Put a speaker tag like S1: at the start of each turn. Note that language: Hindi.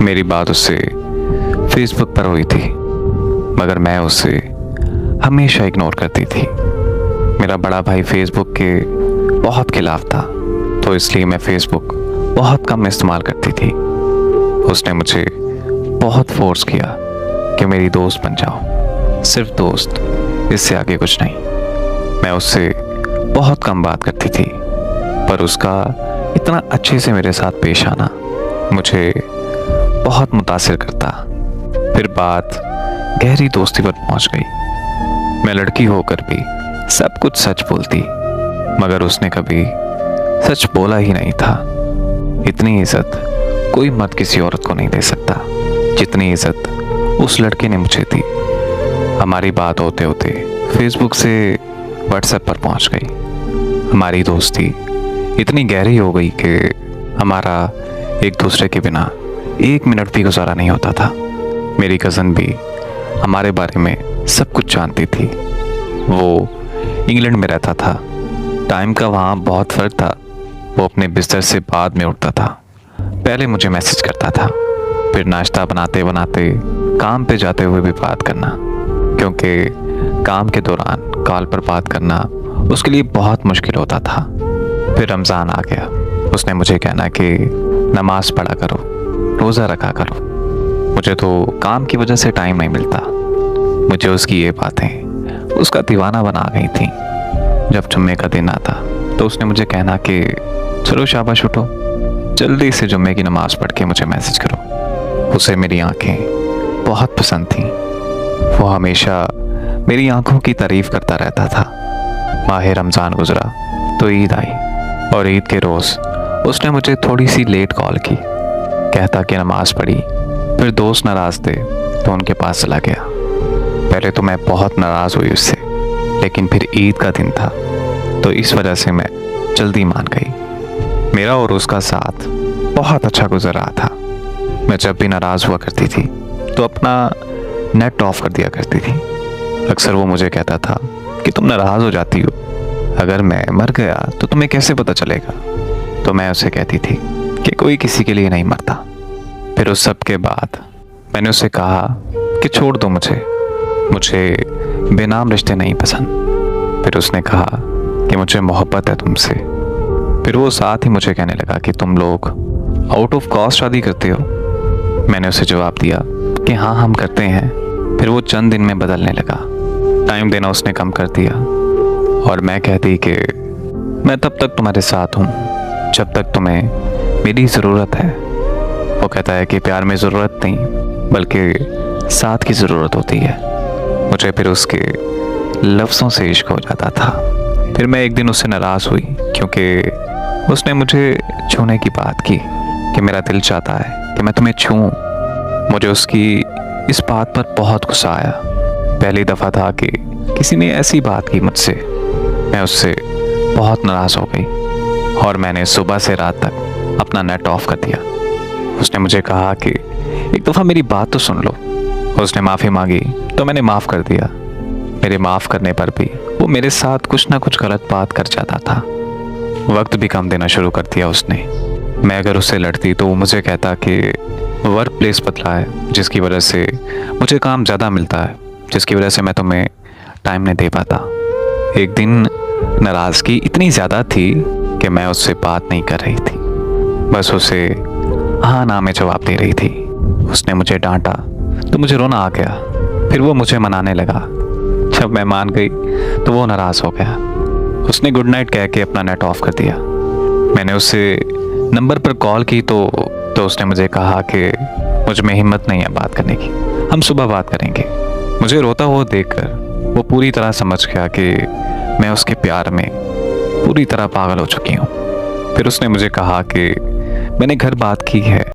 S1: मेरी बात उससे फेसबुक पर हुई थी, मगर मैं उसे हमेशा इग्नोर करती थी। मेरा बड़ा भाई फेसबुक के बहुत खिलाफ था, तो इसलिए मैं फेसबुक बहुत कम इस्तेमाल करती थी। उसने मुझे बहुत फोर्स किया कि मेरी दोस्त बन जाओ, सिर्फ दोस्त, इससे आगे कुछ नहीं। मैं उससे बहुत कम बात करती थी, पर उसका इतना अच्छे से मेरे साथ पेश आना मुझे बहुत मुतासिर करता। फिर बात गहरी दोस्ती पर पहुंच गई। मैं लड़की होकर भी सब कुछ सच बोलती, मगर उसने कभी सच बोला ही नहीं था। इतनी इज्जत कोई मर्द किसी औरत को नहीं दे सकता जितनी इज्जत उस लड़के ने मुझे दी। हमारी बात होते होते फेसबुक से व्हाट्सएप पर पहुंच गई। हमारी दोस्ती इतनी गहरी हो गई कि हमारा एक दूसरे के बिना एक मिनट भी गुजारा नहीं होता था। मेरी कज़न भी हमारे बारे में सब कुछ जानती थी। वो इंग्लैंड में रहता था, टाइम का वहाँ बहुत फ़र्क था। वो अपने बिस्तर से बाद में उठता था, पहले मुझे मैसेज करता था, फिर नाश्ता बनाते बनाते काम पे जाते हुए भी बात करना, क्योंकि काम के दौरान कॉल पर बात करना उसके लिए बहुत मुश्किल होता था। फिर रमज़ान आ गया। उसने मुझे कहना कि नमाज पढ़ा करो, रोज़ा रखा करो। मुझे तो काम की वजह से टाइम नहीं मिलता। मुझे उसकी ये बातें उसका दीवाना बना गई थी। जब जुम्मे का दिन आता तो उसने मुझे कहना कि चलो शाबाश उठो, जल्दी से जुम्मे की नमाज़ पढ़ के मुझे मैसेज करो। उसे मेरी आंखें बहुत पसंद थीं। वो हमेशा मेरी आंखों की तारीफ़ करता रहता था। माह रमज़ान गुज़रा तो ईद आई, और ईद के रोज़ उसने मुझे थोड़ी सी लेट कॉल की। कहता कि नमाज़ पढ़ी, फिर दोस्त नाराज़ थे तो उनके पास चला गया। पहले तो मैं बहुत नाराज़ हुई उससे, लेकिन फिर ईद का दिन था तो इस वजह से मैं जल्दी मान गई। मेरा और उसका साथ बहुत अच्छा गुजर रहा था। मैं जब भी नाराज़ हुआ करती थी तो अपना नेट ऑफ कर दिया करती थी। अक्सर वो मुझे कहता था कि तुम नाराज़ हो जाती हो, अगर मैं मर गया तो तुम्हें कैसे पता चलेगा। तो मैं उसे कहती थी कि कोई किसी के लिए नहीं मरता। फिर उस सब के बाद मैंने उसे कहा कि छोड़ दो मुझे बेनाम रिश्ते नहीं पसंद। फिर उसने कहा कि मुझे मोहब्बत है तुमसे। फिर वो साथ ही मुझे कहने लगा कि तुम लोग आउट ऑफ कॉस्ट शादी करते हो। मैंने उसे जवाब दिया कि हाँ हम करते हैं। फिर वो चंद दिन में बदलने लगा। टाइम देना उसने कम कर दिया, और मैं कहती कि मैं तब तक तुम्हारे साथ हूँ जब तक तुम्हें मेरी ज़रूरत है। वो कहता है कि प्यार में ज़रूरत नहीं बल्कि साथ की ज़रूरत होती है। मुझे फिर उसके लफ्ज़ों से इश्क हो जाता था। फिर मैं एक दिन उससे नाराज़ हुई क्योंकि उसने मुझे छूने की बात की कि मेरा दिल चाहता है कि मैं तुम्हें छूऊं। मुझे उसकी इस बात पर बहुत गुस्सा आया। पहली दफ़ा था कि किसी ने ऐसी बात की मुझसे। मैं उससे बहुत नाराज़ हो गई और मैंने सुबह से रात तक अपना नेट ऑफ कर दिया। उसने मुझे कहा कि एक दफ़ा मेरी बात तो सुन लो। उसने माफ़ी मांगी तो मैंने माफ़ कर दिया। मेरे माफ़ करने पर भी वो मेरे साथ कुछ ना कुछ गलत बात कर जाता था। वक्त भी कम देना शुरू कर दिया उसने। मैं अगर उससे लड़ती तो वो मुझे कहता कि वर्क प्लेस बदला है, जिसकी वजह से मुझे काम ज़्यादा मिलता है, जिसकी वजह से मैं तुम्हें टाइम नहीं दे पाता। एक दिन नाराज़गी इतनी ज़्यादा थी कि मैं उससे बात नहीं कर रही थी, बस उसे हाँ ना में जवाब दे रही थी। उसने मुझे डांटा तो मुझे रोना आ गया। फिर वो मुझे मनाने लगा। जब मैं मान गई तो वो नाराज़ हो गया। उसने गुड नाइट कह के अपना नेट ऑफ कर दिया। मैंने उससे नंबर पर कॉल की तो उसने मुझे कहा कि मुझ में हिम्मत नहीं है बात करने की, हम सुबह बात करेंगे। मुझे रोता हुआ देखकर वो पूरी तरह समझ गया कि मैं उसके प्यार में पूरी तरह पागल हो चुकी हूँ। फिर उसने मुझे कहा कि मैंने घर बात की है